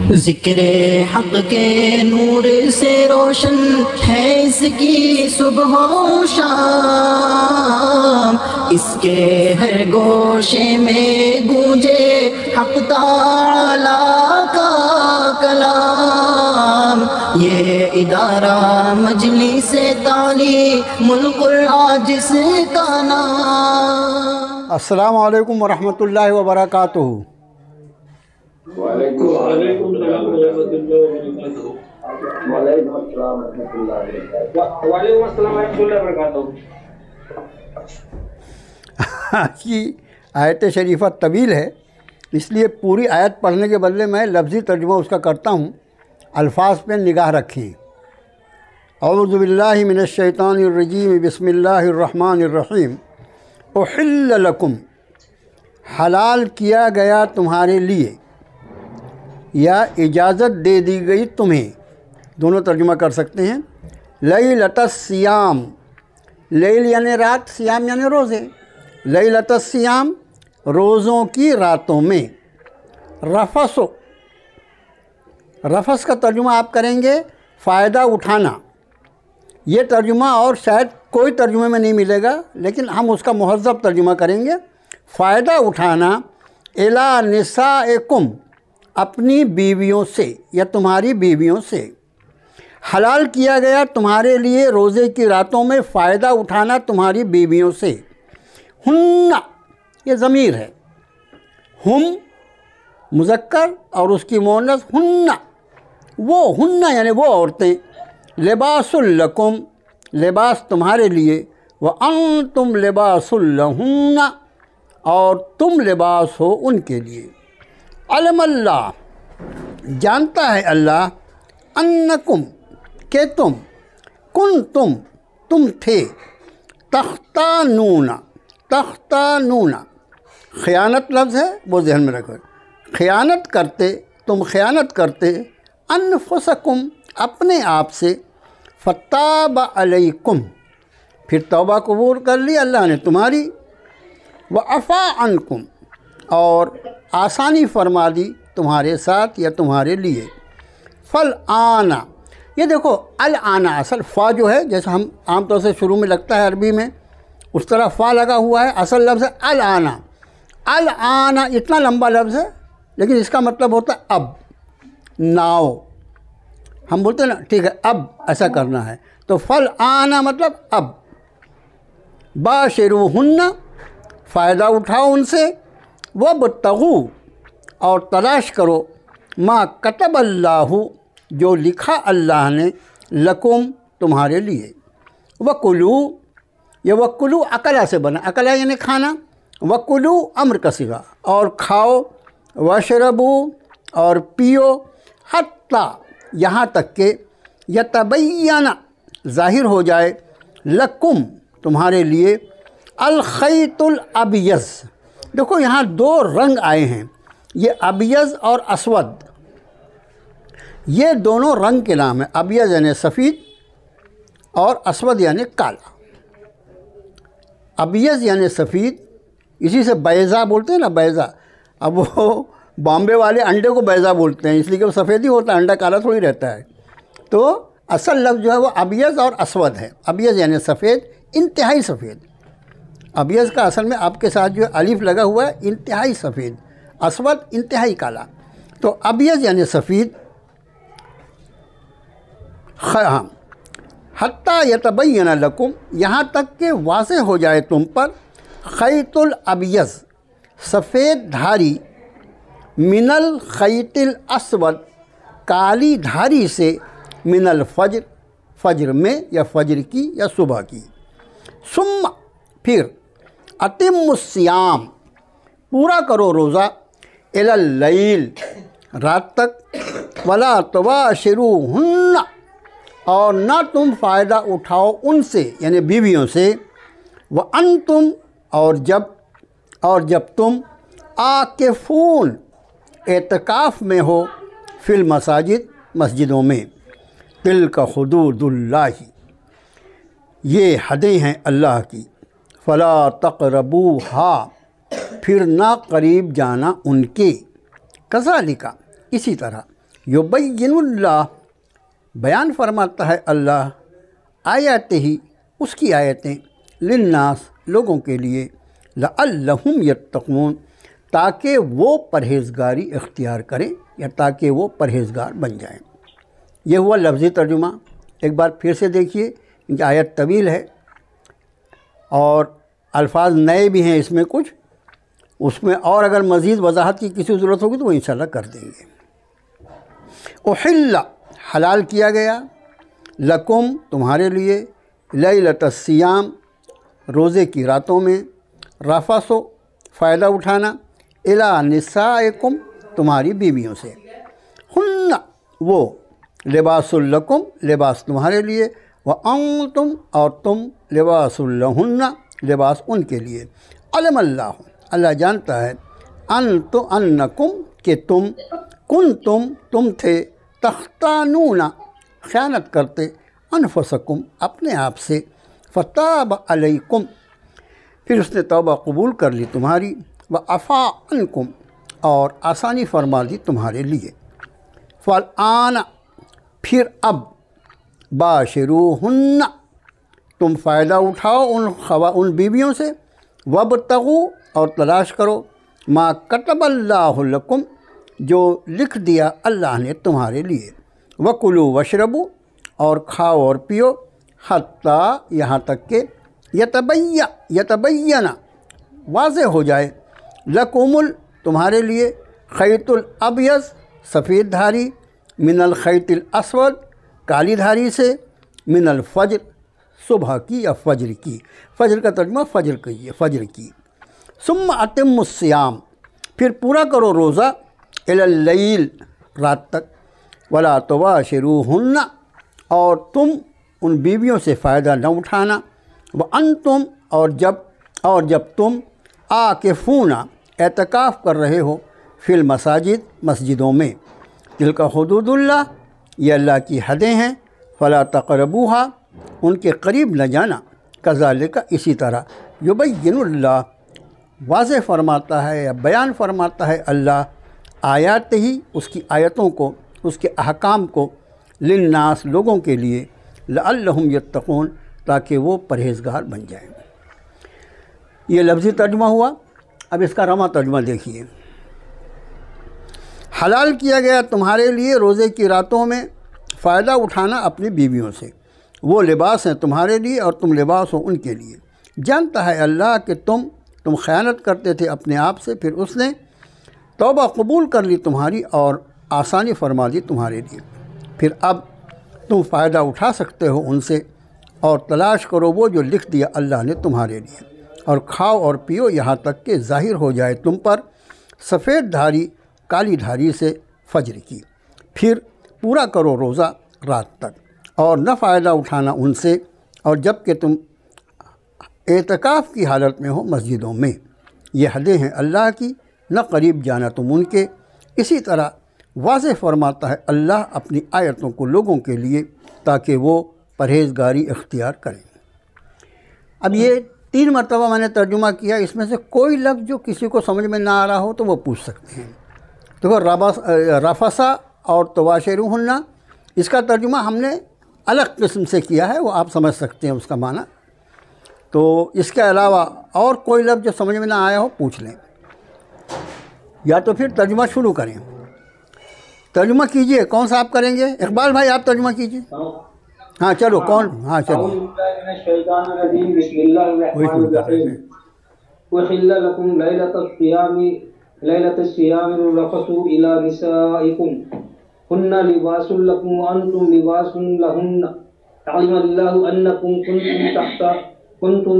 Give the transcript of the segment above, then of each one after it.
ذکر حق کے نور سے روشن ہے اس کی صبح و شام، اس کے ہر گوشے میں گونجے حق تعالیٰ کا کلام۔ یہ ادارہ مجلس تعلیم القرآن جس کا نام۔ السلام علیکم ورحمۃ اللہ وبرکاتہ۔ وعلیکم السلام ورحمۃ اللہ وبرکاتہ۔ وعلیکم السلام ورحمۃ اللہ وبرکاتہ۔ آج کی آیت شریفہ طویل ہے، اس لیے پوری آیت پڑھنے کے بدلے میں لفظی ترجمہ اس کا کرتا ہوں، الفاظ پہ نگاہ رکھیں۔ اعوذ باللہ من الشیطان الرجیم، بسم اللہ الرحمن الرحیم۔ احل لکم، حلال کیا گیا تمہارے لیے، یا اجازت دے دی گئی تمہیں، دونوں ترجمہ کر سکتے ہیں۔ لیلۃ الصیام، لیل یعنی رات، سیام یعنی روزے، لیلۃ الصیام روزوں کی راتوں میں۔ رفث، رفث کا ترجمہ آپ کریں گے فائدہ اٹھانا، یہ ترجمہ اور شاید کوئی ترجمے میں نہیں ملے گا، لیکن ہم اس کا مہذب ترجمہ کریں گے۔ فائدہ اٹھانا الی نسائکم، اپنی بیویوں سے یا تمہاری بیویوں سے۔ حلال کیا گیا تمہارے لیے روزے کی راتوں میں فائدہ اٹھانا تمہاری بیویوں سے۔ ہن، یہ ضمیر ہے، ہم مذکر اور اس کی مؤنث ہن، وہ ہن یعنی وہ عورتیں۔ لباس لکم، لباس تمہارے لیے، وانتم لباس لہن، اور تم لباس ہو ان کے لیے۔ علم اللہ، جانتا ہے اللہ، انکم کہ تم، کنتم تم تھے، تختانون، تختانون خیانت لفظ ہے، وہ ذہن میں رکھو، خیانت کرتے، تم خیانت کرتے، انفسکم اپنے آپ سے، فتاب علیکم پھر توبہ قبول کر لی اللہ نے تمہاری، وعفا عنکم اور آسانی فرما دی تمہارے ساتھ یا تمہارے لیے۔ فالآن، یہ دیکھو الآن اصل فا جو ہے، جیسے ہم عام طور سے شروع میں لگتا ہے عربی میں اس طرح فا لگا ہوا ہے، اصل لفظ ہے الآن۔ الآن اتنا لمبا لفظ ہے، لیکن اس کا مطلب ہوتا ہے اب، ناؤ، ہم بولتے ہیں نا ٹھیک ہے اب ایسا کرنا ہے، تو فالآن مطلب اب۔ باشروہن، فائدہ اٹھاؤ ان سے، وابتغوا اور تلاش کرو، ما کتب اللہ جو لکھا اللہ نے، لکم تمہارے لیے۔ وکلوا، یہ وکلوا اکلا سے بنا، اکلا یعنی کھانا، وکلوا امر کا صیغہ، اور کھاؤ، واشربوا اور پیو، حتیٰ یہاں تک کہ یتبین ظاہر ہو جائے، لکم تمہارے لیے، الخیط الابیض۔ دیکھو یہاں دو رنگ آئے ہیں، یہ ابیض اور اسود، یہ دونوں رنگ کے نام ہیں، ابیض یعنی سفید اور اسود یعنی کالا۔ ابیض یعنی سفید، اسی سے بیضا بولتے ہیں نا، بیضا، اب وہ بامبے والے انڈے کو بیضا بولتے ہیں اس لیے کہ وہ سفید ہی ہوتا ہے، انڈا کالا تھوڑی رہتا ہے۔ تو اصل لفظ جو ہے وہ ابیض اور اسود ہے، ابیض یعنی سفید، انتہائی سفید۔ ابیض کا اصل میں آپ کے ساتھ جو ہے الف لگا ہوا ہے، انتہائی سفید، اسود انتہائی کالا، تو ابیض یعنی سفید۔ حتیٰ یتبین لکم، یہاں تک کہ واضح ہو جائے تم پر، خیط الابیض سفید دھاری، من الخیط الاسود کالی دھاری سے، من الفجر فجر میں یا فجر کی یا صبح کی۔ ثم پھر، اتم الصیام پورا کرو روزہ، الی اللیل رات تک، ولا تباشروہن اور نہ تم فائدہ اٹھاؤ ان سے یعنی بیویوں سے، وانتم اور جب تم عاکفون اعتکاف میں ہو، فی المساجد مسجدوں میں، تلک حدود اللہ یہ حدیں ہیں اللہ کی، فلا تقربوہا پھر نہ قریب جانا ان کے، کذالک اسی طرح، یبین اللہ بیان فرماتا ہے اللہ آیات ہی اس کی آیتیں للناس لوگوں کے لیے لعلہم یتقون تاکہ وہ پرہیزگاری اختیار کریں یا تاکہ وہ پرہیزگار بن جائیں۔ یہ ہوا لفظی ترجمہ۔ ایک بار پھر سے دیکھیے کیونکہ آیت طویل ہے اور الفاظ نئے بھی ہیں اس میں کچھ، اس میں اور اگر مزید وضاحت کی کسی ضرورت ہوگی تو وہ انشاءاللہ کر دیں گے۔ احل حلال کیا گیا لکم تمہارے لیے لیلۃ الصیام روزے کی راتوں میں رفثو فائدہ اٹھانا الی نسائکم تمہاری بیویوں سے ہن وہ لباس لکم لباس تمہارے لیے وانتم اور تم لباس لہن لباس ان کے لیے علم اللہ اللہ جانتا ہے انکم کہ تم تھے تختانون خیانت کرتے انفسکم اپنے آپ سے فتاب علیکم پھر اس نے توبہ قبول کر لی تمہاری وعفا عنکم اور آسانی فرما دی تمہارے لیے فالآن پھر اب باشروہن تم فائدہ اٹھاؤ ان بیویوں سے وابتغوا اور تلاش کرو ما کتب اللہ لکم جو لکھ دیا اللہ نے تمہارے لیے وکلوا واشربوا اور کھاؤ اور پیو حتیٰ یہاں تک کہ یتبین واضح ہو جائے لکم تمہارے لیے خیط الابیض سفید دھاری من الخیط الاسود کالی دھاری سے من الفجر صبح کی یا فجر کی، فجر کا ترجمہ فجر کہیے فجر کی، ثم اتم الصیام پھر پورا کرو روزہ الی اللیل رات تک ولا تباشروہن اور تم ان بیویوں سے فائدہ نہ اٹھانا وانتم اور جب تم عاکفون اعتکاف کر رہے ہو فی المساجد مسجدوں میں تلک حدود اللہ یہ اللہ کی حدیں ہیں فلا تقربوہا ان کے قریب نہ جانا کذالک اسی طرح یبین اللہ واضح فرماتا ہے یا بیان فرماتا ہے اللہ آیات ہی اس کی آیتوں کو اس کے احکام کو للناس لوگوں کے لیے لعلہم یتقون تاکہ وہ پرہیزگار بن جائیں۔ یہ لفظی ترجمہ ہوا۔ اب اس کا رواں ترجمہ دیکھیے۔ حلال کیا گیا تمہارے لیے روزے کی راتوں میں فائدہ اٹھانا اپنی بیویوں سے، وہ لباس ہیں تمہارے لیے اور تم لباس ہو ان کے لیے۔ جانتا ہے اللہ کہ تم خیانت کرتے تھے اپنے آپ سے، پھر اس نے توبہ قبول کر لی تمہاری اور آسانی فرما دی تمہارے لیے۔ پھر اب تم فائدہ اٹھا سکتے ہو ان سے اور تلاش کرو وہ جو لکھ دیا اللہ نے تمہارے لیے، اور کھاؤ اور پیو یہاں تک کہ ظاہر ہو جائے تم پر سفید دھاری کالی دھاری سے فجر کی، پھر پورا کرو روزہ رات تک اور نہ فائدہ اٹھانا ان سے، اور جب کہ تم اعتکاف کی حالت میں ہو مسجدوں میں۔ یہ حدیں ہیں اللہ کی، نہ قریب جانا تم ان کے۔ اسی طرح واضح فرماتا ہے اللہ اپنی آیتوں کو لوگوں کے لیے تاکہ وہ پرہیزگاری اختیار کریں۔ اب یہ 3 مرتبہ میں نے ترجمہ کیا، اس میں سے کوئی لفظ جو کسی کو سمجھ میں نہ آ رہا ہو تو وہ پوچھ سکتے ہیں۔ تو رفثا اور تباشروہن اس کا ترجمہ ہم نے الگ قسم سے کیا ہے، وہ آپ سمجھ سکتے ہیں اس کا معنی۔ تو اس کے علاوہ اور کوئی لفظ جو سمجھ میں نہ آیا ہو پوچھ لیں، یا تو پھر ترجمہ شروع کریں۔ ترجمہ کیجئے، کون سا آپ کریں گے؟ اقبال بھائی آپ ترجمہ کیجئے۔ ہاں چلو، کون؟ ہاں چلو۔ بسم اللہ الرحمن الرحیم۔ وحل لکم لیلۃ الصیام الرفث الی نسائکم ہن لباس لکم وانتم لباس لہن علم اللہ انکم کنتم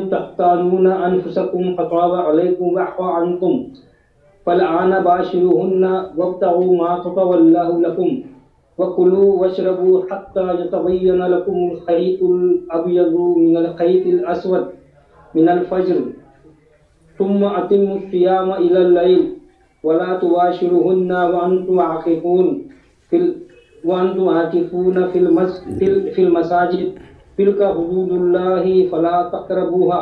تختانون انفسکم فتاب علیکم وعفا عنکم فالآن باشروہن وابتغوا ما كتب اللہ لکم وَكُلُوا وَاشْرَبُوا حَتَّى يَتَبَيَّنَ لَكُمُ الْخَيْطُ الْأَبْيَضُ مِنَ الْخَيْطِ الْأَسْوَدِ مِنَ الْفَجْرِ ثُمَّ أَتِمُّوا الصِّيَامَ إِلَى اللَّيْلِ وَلَا تُبَاشِرُوهُنَّ وَأَنْتُمْ عَاكِفُونَ فِي الْمَسَاجِدِ تِلْكَ حُدُودُ اللَّهِ فَلَا تَقْرَبُوهَا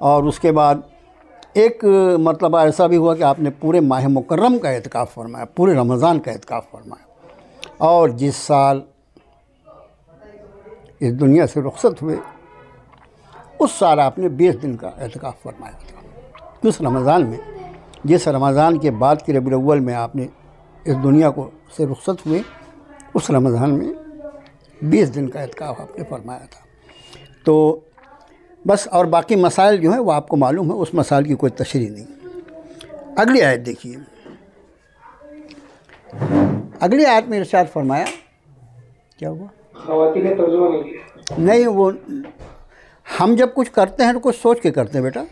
اور اس کے بعد ایک مرتبہ ایسا بھی ہوا کہ آپ نے پورے ماہ مکرم کا اعتکاف فرمایا، پورے رمضان کا اعتکاف فرمایا، اور جس سال اس دنیا سے رخصت ہوئے اس سال آپ نے 20 دن کا اعتکاف فرمایا تھا۔ اس رمضان میں، جس رمضان کے بعد کی ربیع الاول میں آپ نے اس دنیا کو سے رخصت ہوئے، اس رمضان میں 20 دن کا اعتکاف آپ نے فرمایا تھا۔ تو بس، اور باقی مسائل جو ہیں وہ آپ کو معلوم ہے، اس مسائل کی کوئی تشریح نہیں۔ اگلی آیت دیکھیے، اگلی آیت میں ارشاد فرمایا، کیا ہوا؟ خواتین نے ترجمہ نہیں کیا۔ نہیں، وہ ہم جب کچھ کرتے ہیں تو کچھ سوچ کے کرتے ہیں بیٹا۔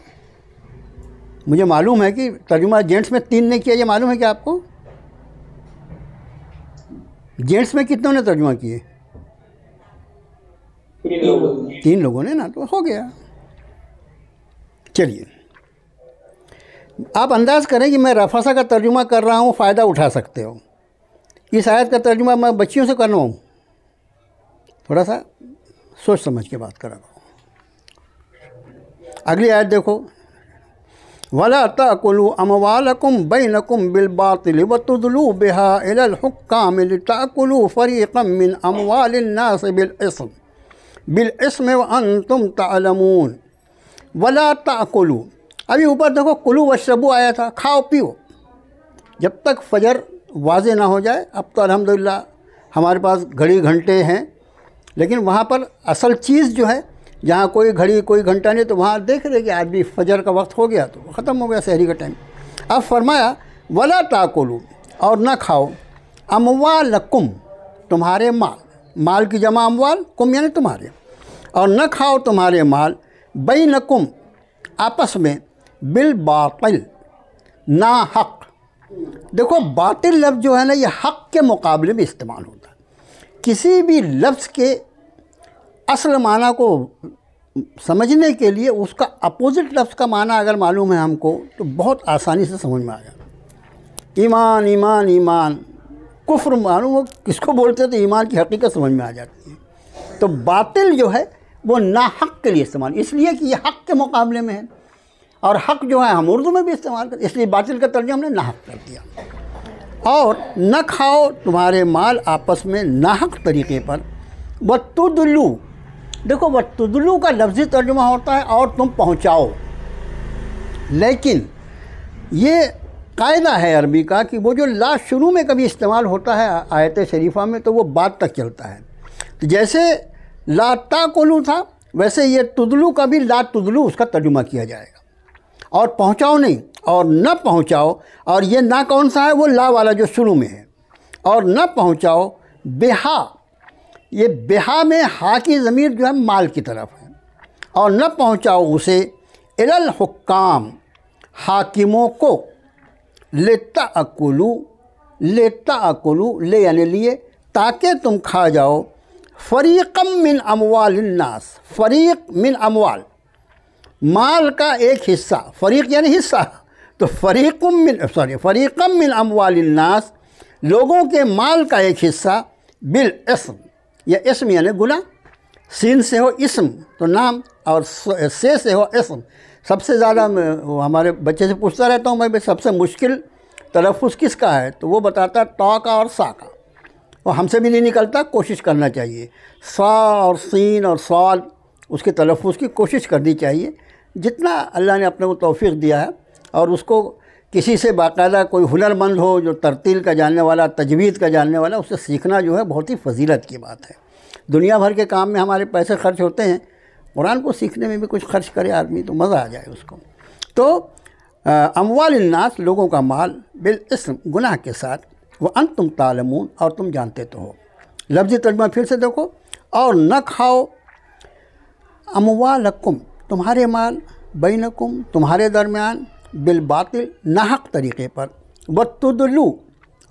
مجھے معلوم ہے کہ ترجمہ جینٹس میں 3 نے کیا، یہ معلوم ہے کہ آپ کو؟ جینٹس میں کتنوں نے ترجمہ کیے؟ 3 لوگوں نے نا، تو ہو گیا۔ چلیے، آپ انداز کریں کہ میں رفاسا کا ترجمہ کر رہا ہوں، فائدہ اٹھا سکتے ہو۔ اس آیت کا ترجمہ میں بچیوں سے کرنا ہوں، تھوڑا سا سوچ سمجھ کے بات کر رہا ہوں۔ اگلی آیت دیکھو، وَلَا تَأْكُلُوا أَمْوَالَكُمْ بَيْنَكُمْ بِالْبَاطِلِ وَتُدْلُوا بِهَا إِلَى الْحُكَّامِ لِتَأْكُلُوا فَرِيقًا مِّنْ أَمْوَالِ النَّاسِ بِالْإِثْمِ وَأَنْتُمْ تَعْلَمُونَ۔ وَلَا تَأْكُلُوا، ابھی اوپر دیکھو کلو واشربو آیا تھا، کھاؤ پیو، جب تک فجر واضح نہ ہو جائے۔ اب تو الحمدللہ ہمارے پاس گھڑی گھنٹے ہیں، لیکن وہاں پر اصل چیز جو ہے، جہاں کوئی گھڑی کوئی گھنٹہ نہیں، تو وہاں دیکھ رہے کہ آدمی فجر کا وقت ہو گیا تو ختم ہو گیا سحری کا ٹائم۔ اب فرمایا وَلَا تَأْكُلُوا، اور نہ کھاؤ، أَمْوَالَكُمْ، تمہارے مال، مال کی جمع اموال، کم یعنی تمہارے، اور نہ کھاؤ تمہارے مال، بینکم، آپس میں، بالباطل، نا حق۔ دیکھو باطل لفظ جو ہے نا، یہ حق کے مقابلے میں استعمال ہوتا ہے۔ کسی بھی لفظ کے اصل معنی کو سمجھنے کے لیے اس کا اپوزٹ لفظ کا معنی اگر معلوم ہے ہم کو، تو بہت آسانی سے سمجھ میں آ جاتا۔ ایمان ایمان ایمان، کفر معلوم ہو کس کو بولتے ہیں تو ایمان کی حقیقت سمجھ میں آ جاتی ہے۔ تو باطل جو ہے وہ ناحق کے لیے استعمال، اس لیے کہ یہ حق کے مقابلے میں ہے، اور حق جو ہے ہم اردو میں بھی استعمال کرتے، اس لیے باطل کا ترجمہ ہم نے ناحق کر دیا۔ اور نہ کھاؤ تمہارے مال آپس میں ناحق طریقے پر، وَتُدْلُوا، دیکھو وَتُدْلُوا کا لفظی ترجمہ ہوتا ہے اور تم پہنچاؤ، لیکن یہ قاعدہ ہے عربی کا کہ وہ جو لا شروع میں کبھی استعمال ہوتا ہے آیت شریفہ میں تو وہ بعد تک چلتا ہے۔ تو جیسے لا تاکلوا تھا، ویسے یہ تدلو کا بھی لا تدلو اس کا ترجمہ کیا جائے گا، اور پہنچاؤ نہیں، اور نہ پہنچاؤ، اور یہ نہ کون سا ہے؟ وہ لا والا جو شروع میں ہے، اور نہ پہنچاؤ بہا، یہ بہا میں ہا کی ضمیر جو ہے مال کی طرف ہے، اور نہ پہنچاؤ اسے الی الحکام، حاکموں کو، لتاکلوا، لتاکلوا، لے یعنی لیے، تاکہ تم کھا جاؤ، فریقا من اموال الناس، فریق من اموال، مال کا ایک حصہ، فریق یعنی حصہ، تو فریقا من اموال الناس، لوگوں کے مال کا ایک حصہ، بالاسم، یا اسم یعنی گناہ، سین سے ہو اسم تو نام، اور سے ہو اسم۔ سب سے زیادہ ہمارے بچے سے پوچھتا رہتا ہوں میں، سب سے مشکل تلفظ کس کا ہے؟ تو وہ بتاتا ہے تا کا اور سا کا، اور ہم سے بھی نہیں نکلتا، کوشش کرنا چاہیے۔ سا اور سین اور صاد، اس کے تلفظ کی کوشش کرنی چاہیے، جتنا اللہ نے اپنے کو توفیق دیا ہے۔ اور اس کو کسی سے باقاعدہ کوئی ہنر مند ہو جو ترتیل کا جاننے والا، تجوید کا جاننے والا، اس سے سیکھنا جو ہے بہت ہی فضیلت کی بات ہے۔ دنیا بھر کے کام میں ہمارے پیسے خرچ ہوتے ہیں، قرآن کو سیکھنے میں بھی کچھ خرچ کرے آدمی تو مزہ آ جائے اس کو۔ تو اموال الناس، لوگوں کا مال، بالاسم، گناہ کے ساتھ، وانتم تعلمون، اور تم جانتے تو ہو۔ لفظی ترجمہ پھر سے دیکھو، اور نہ کھاؤ اموالکم، تمہارے مال، بینکم، تمہارے درمیان، بالباطل، ناحق طریقے پر، وتدلوا،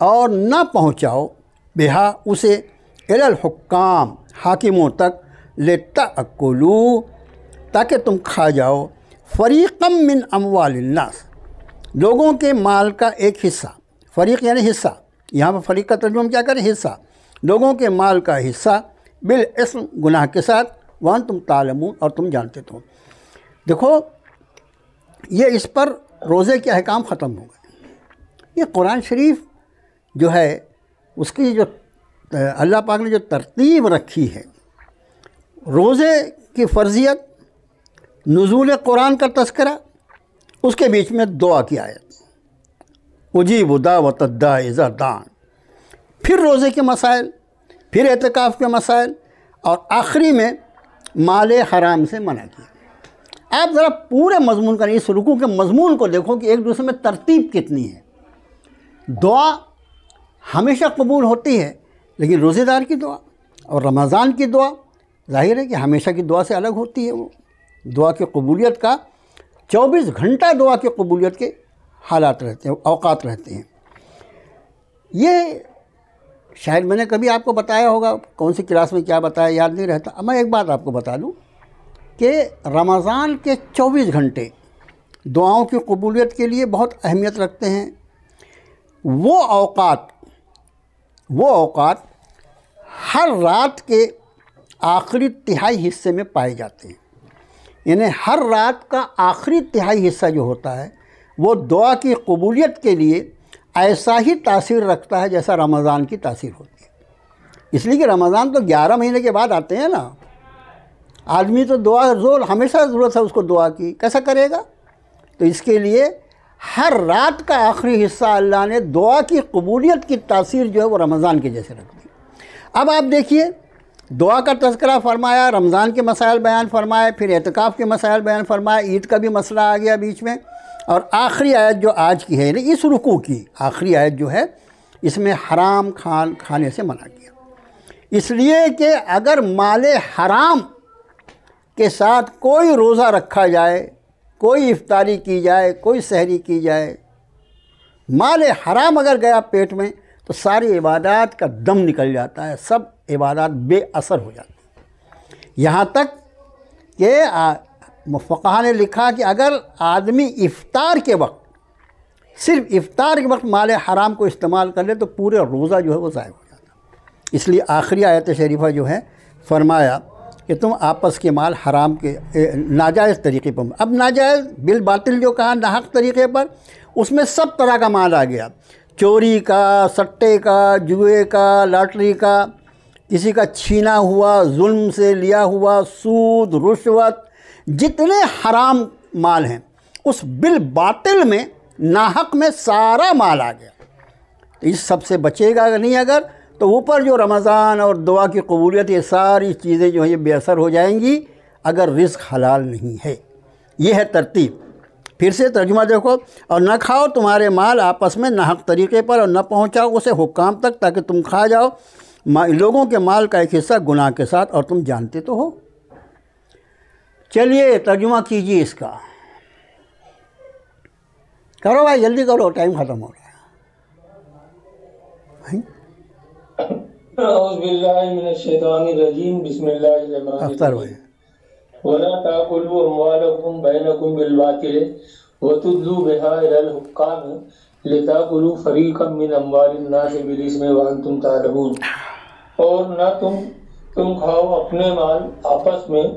اور نہ پہنچاؤ، بہا اسے، الی الحکام، حاکموں تک، لتاکلوا، تاکہ تم کھا جاؤ، فریقا من اموال الناس، لوگوں کے مال کا ایک حصہ، فریق یعنی حصہ، یہاں پر فریق کا ترجمہ ہم کیا کریں؟ حصہ، لوگوں کے مال کا حصہ، بالاسم، گناہ کے ساتھ، وانتم تعلمون، اور تم جانتے تو۔ دیکھو یہ اس پر روزے کے احکام ختم ہو گئے۔ یہ قرآن شریف جو ہے اس کی جو اللہ پاک نے جو ترتیب رکھی ہے، روزے کی فرضیت، نزول قرآن کا تذکرہ، اس کے بیچ میں دعا کی آیت، اجیب دعوت الداعی اذا دعان، پھر روزے کے مسائل، پھر اعتکاف کے مسائل، اور آخری میں مال حرام سے منع کیا۔ آپ ذرا پورے مضمون کا، اس رکوع کے مضمون کو دیکھو کہ ایک دوسرے میں ترتیب کتنی ہے۔ دعا ہمیشہ قبول ہوتی ہے، لیکن روزے دار کی دعا اور رمضان کی دعا ظاہر ہے کہ ہمیشہ کی دعا سے الگ ہوتی ہے۔ وہ دعا کی قبولیت کا 24 گھنٹہ دعا کی قبولیت کے حالات رہتے ہیں، اوقات رہتے ہیں۔ یہ شاید میں نے کبھی آپ کو بتایا ہوگا، کون سی کلاس میں کیا بتایا یاد نہیں رہتا۔ میں ایک بات آپ کو بتا دوں کہ رمضان کے 24 گھنٹے دعاؤں کی قبولیت کے لیے بہت اہمیت رکھتے ہیں۔ وہ اوقات ہر رات کے آخری تہائی حصے میں پائے جاتے ہیں، یعنی ہر رات کا آخری تہائی حصہ جو ہوتا ہے وہ دعا کی قبولیت کے لیے ایسا ہی تاثیر رکھتا ہے جیسا رمضان کی تاثیر ہوتی ہے۔ اس لیے کہ رمضان تو 11 مہینے کے بعد آتے ہیں نا، آدمی تو دعا ہمیشہ ضرورت ہے اس کو دعا کی، کیسا کرے گا؟ تو اس کے لیے ہر رات کا آخری حصہ اللہ نے دعا کی قبولیت کی تاثیر جو ہے وہ رمضان کے جیسے رکھ دی۔ اب آپ دیکھیے، دعا کا تذکرہ فرمایا، رمضان کے مسائل بیان فرمائے، پھر اعتکاف کے مسائل بیان فرمائے، عید کا بھی مسئلہ آ گیا بیچ میں، اور آخری آیت جو آج کی ہے، اس رکوع کی آخری آیت جو ہے، اس میں حرام کھانے سے منع کیا، اس لیے کہ اگر مال حرام کے ساتھ کوئی روزہ رکھا جائے، کوئی افطاری کی جائے، کوئی سحری کی جائے، مال حرام اگر گیا پیٹ میں تو ساری عبادات کا دم نکل جاتا ہے، سب عبادات بے اثر ہو جاتی ہیں۔ یہاں تک کہ فقہا نے لکھا کہ اگر آدمی افطار کے وقت، صرف افطار کے وقت مال حرام کو استعمال کر لے تو پورے روزہ جو ہے وہ ضائع ہو جاتا ہے۔ اس لیے آخری آیت شریفہ جو ہے فرمایا کہ تم آپس کے مال حرام کے ناجائز طریقے پر، اب ناجائز بالباطل جو کہا، ناحق طریقے پر، اس میں سب طرح کا مال آ گیا، چوری کا، سٹے کا، جوئے کا، لاٹری کا، کسی کا چھینا ہوا، ظلم سے لیا ہوا، سود، رشوت، جتنے حرام مال ہیں اس بالباطل میں، ناحق میں سارا مال آ گیا۔ تو اس سب سے بچے گا نہیں اگر، تو اوپر جو رمضان اور دعا کی قبولیت، یہ ساری چیزیں جو ہیں یہ بے اثر ہو جائیں گی اگر رزق حلال نہیں ہے۔ یہ ہے ترتیب۔ پھر سے ترجمہ دیکھو، اور نہ کھاؤ تمہارے مال آپس میں ناحق طریقے پر، اور نہ پہنچاؤ اسے حکام تک تاکہ تم کھا جاؤ لوگوں کے مال کا ایک حصہ گناہ کے ساتھ، اور تم جانتے تو ہو۔ چلیے ترجمہ کیجیے اس کا، کرو بھائی جلدی کرو، ٹائم ختم ہو رہا ہے۔ اعوذ باللہ من الشیطان الرجیم، بسم اللہ الرحمن اختر الرحیم۔ بھائی، وَلَا تَأْكُلُوا أَمْوَالَكُمْ بَيْنَكُمْ بِالْبَاطِلِ وَتُدْلُوا بِهَا إِلَى الْحُكَّامِ لِتَأْكُلُوا فَرِيقًا مِّنْ أَمْوَالِ النَّاسِ بِالْإِثْمِ وَأَنْتُمْ تَعْلَمُونَ، اور نہ تم کھاؤ اپنے مال آپس میں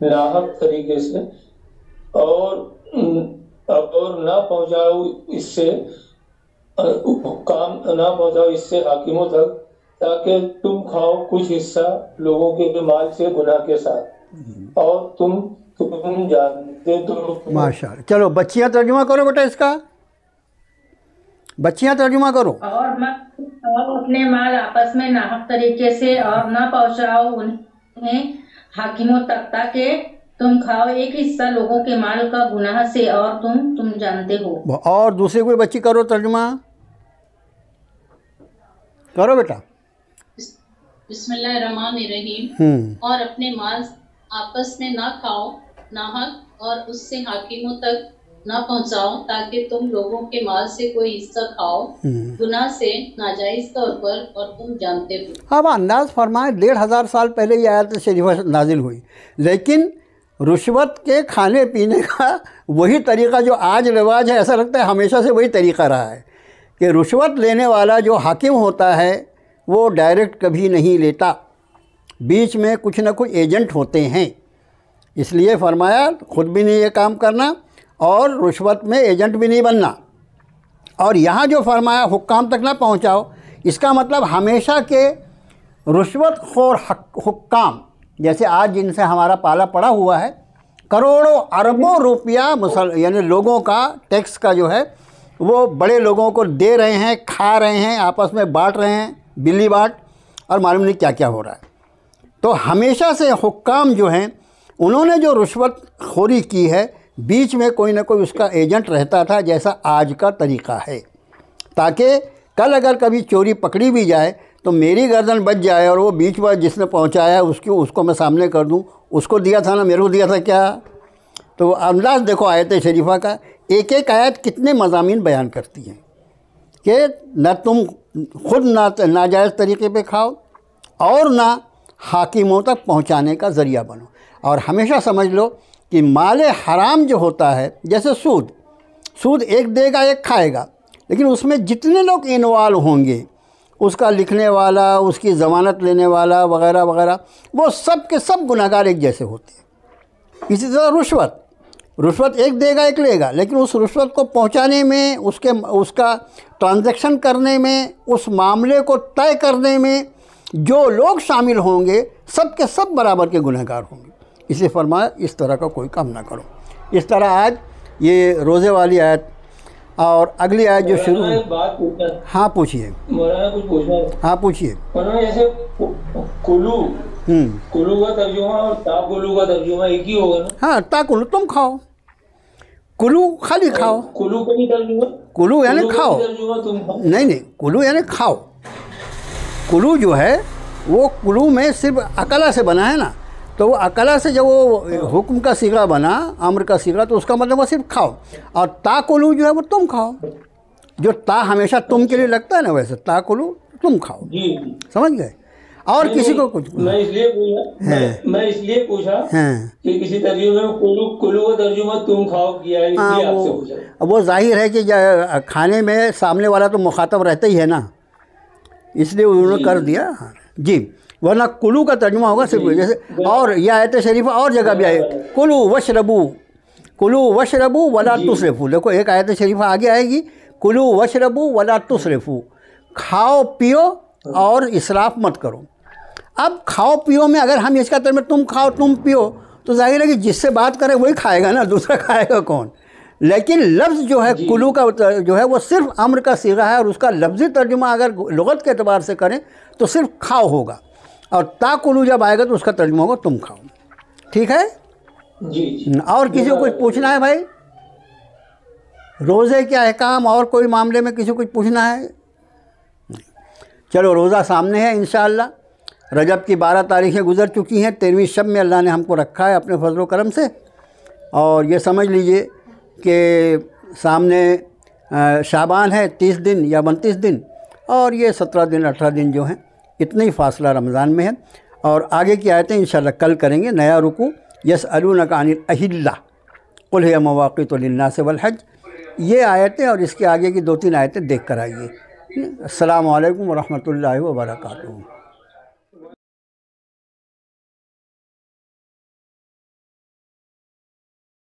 ناحق طریقے سے، اور نہ پہنچاؤ اس سے حکام، نہ پہنچاؤ اس سے حاکموں تک تاکہ تم کھاؤ کچھ حصہ لوگوں کے مال سے گناہ کے ساتھ، اور تم جانتے تو۔ ماشاء اللہ۔ چلو بچیاں ترجمہ کرو بیٹا اس کا، بچیاں ترجمہ کرو۔ اور مت کھاؤ اپنے مال آپس میں ناحق طریقے سے، اور نہ پہنچاؤ انہیں حاکموں تک تاکہ تم کھاؤ ایک حصہ لوگوں کے مال کا گناہ سے، اور تم جانتے ہو۔ اور دوسری کوئی بچی کرو ترجمہ، کرو بیٹا۔ بسم اللہ الرحمن الرحیم۔ اور اپنے مال آپس میں نہ کھاؤ ناحق، اور اس سے حاکموں تک نہ پہنچاؤ تاکہ تم لوگوں کے مال سے کوئی حصہ کھاؤ گناہ سے ناجائز طور پر، اور تم جانتے ہو۔ اب انداز فرمائیں 1500 سال پہلے یہ آیت شریفہ نازل ہوئی، لیکن رشوت کے کھانے پینے کا وہی طریقہ جو آج رواج ہے، ایسا لگتا ہے ہمیشہ سے وہی طریقہ رہا ہے کہ رشوت لینے والا جو حاکم ہوتا ہے وہ ڈائریکٹ کبھی نہیں لیتا، بیچ میں کچھ نہ کچھ ایجنٹ ہوتے ہیں۔ اس لیے فرمایا خود بھی نہیں یہ کام کرنا، اور رشوت میں ایجنٹ بھی نہیں بننا۔ اور یہاں جو فرمایا حکام تک نہ پہنچاؤ، اس کا مطلب ہمیشہ کے رشوت خور حکام، جیسے آج جن سے ہمارا پالا پڑا ہوا ہے، کروڑوں اربوں روپیہ یعنی لوگوں کا ٹیکس کا جو ہے وہ بڑے لوگوں کو دے رہے ہیں، کھا رہے ہیں، آپس میں بانٹ رہے ہیں، بلی بانٹ، اور معلوم نہیں کیا کیا ہو رہا ہے۔ تو ہمیشہ سے حکام جو ہیں انہوں نے جو رشوت خوری کی ہے، بیچ میں کوئی نہ کوئی اس کا ایجنٹ رہتا تھا، جیسا آج کا طریقہ ہے، تاکہ کل اگر کبھی چوری پکڑی بھی جائے تو میری گردن بچ جائے، اور وہ بیچ میں جس نے پہنچایا اس کو میں سامنے کر دوں، اس کو دیا تھا نا، میرے کو دیا تھا کیا۔ تو انداز دیکھو آیت شریفہ کا، ایک ایک آیت کتنے مضامین بیان کرتی ہیں کہ نہ تم خود ناجائز طریقے پہ کھاؤ اور نہ حاکموں تک پہنچانے کا ذریعہ بنو۔ اور ہمیشہ سمجھ لو کہ مال حرام جو ہوتا ہے، جیسے سود ایک دے گا ایک کھائے گا، لیکن اس میں جتنے لوگ انوالو ہوں گے، اس کا لکھنے والا، اس کی ضمانت لینے والا وغیرہ وغیرہ، وہ سب کے سب گناہگار ایک جیسے ہوتے ہیں۔ اسی طرح رشوت ایک دے گا ایک لے گا، لیکن اس رشوت کو پہنچانے میں، اس کا ٹرانزیکشن کرنے میں، اس معاملے کو طے کرنے میں جو لوگ شامل ہوں گے، سب کے سب برابر کے گنہگار ہوں گے۔ اس لیے فرمایا اس طرح کا کوئی کام نہ کرو۔ اس طرح آج یہ روزے والی آیت اور اگلی آیت جو شروع ہے، بات پوچھنا، ہاں پوچھیے، مولانا کچھ پوچھنا ہے۔ ہاں پوچھیے۔ مولانا جیسے کلو کا ترجمہ اور تا کلو کا ترجمہ ایک ہی ہوگا نا؟ ہاں، تا کلو تم کھاؤ، کلو خالی کھاؤ، کلو کا بھی ترجمہ، کلو یعنی کھاؤ، ترجمہ تم کھاؤ، نہیں کلو یعنی کھاؤ۔ کلو جو ہے وہ کلو میں صرف اکلا سے بنا ہے نا، تو وہ اکلا سے جب وہ حکم کا صیغہ بنا، امر کا صیغہ، تو اس کا مطلب وہ صرف کھاؤ۔ اور تا کلو جو ہے وہ تم کھاؤ، جو تا ہمیشہ تم کے لیے لگتا ہے نا، ویسے تا کلو تم کھاؤ، جی سمجھ گئے؟ اور کسی کو کچھ میں اس لیے پوچھا کہ کسی ترجمے میں کلو کا ترجمہ تم کھاؤ کیا ہے، اس لیے آپ سے پوچھا۔ وہ ظاہر ہے کہ کھانے میں سامنے والا تو مخاطب رہتا ہی ہے نا، اس لیے انہوں نے کر دیا۔ جی، ورنہ کلو کا ترجمہ ہوگا صرف جیسے، اور یہ آیت شریفہ اور جگہ بھی آئے، کلو وشربو ولا تسرفو۔ دیکھو ایک آیت شریفہ آگے آئے گی، کلو وشربو ولا تسرفو، کھاؤ پیو اور اسراف مت کرو۔ اب کھاؤ پیو میں اگر ہم اس کا ترجمہ تم کھاؤ تم پیو، تو ظاہر ہے کہ جس سے بات کرے وہی کھائے گا نا، دوسرا کھائے گا کون؟ لیکن لفظ جو ہے کلو کا جو ہے وہ صرف امر کا صیغہ ہے، اور اس کا لفظی ترجمہ اگر لغت کے اعتبار سے کریں تو صرف کھاؤ ہوگا، اور تا کلو جب آئے گا تو اس کا ترجمہ ہوگا تم کھاؤ۔ ٹھیک ہے؟ جی۔ اور کسی کو کچھ پوچھنا ہے بھائی؟ روزے کے احکام اور کوئی معاملے میں کسی کو کچھ پوچھنا ہے؟ چلو، روزہ سامنے ہے انشاءاللہ۔ رجب کی 12 تاریخیں گزر چکی ہیں، 13ویں شب میں اللہ نے ہم کو رکھا ہے اپنے فضل و کرم سے، اور یہ سمجھ لیجئے کہ سامنے شعبان ہے، 30 دن یا 32 دن، اور یہ 17 دن 18 دن جو ہیں، اتنا ہی فاصلہ رمضان میں ہے۔ اور آگے کی آیتیں انشاءاللہ کل کریں گے، نیا رکوع، یسألونک عن الاہلہ قل ہی مواقیت للناس والحج، یہ آیتیں اور اس کے آگے کی 2-3 آیتیں دیکھ کر آئیے۔ السلام علیکم ورحمۃ اللہ وبرکاتہ۔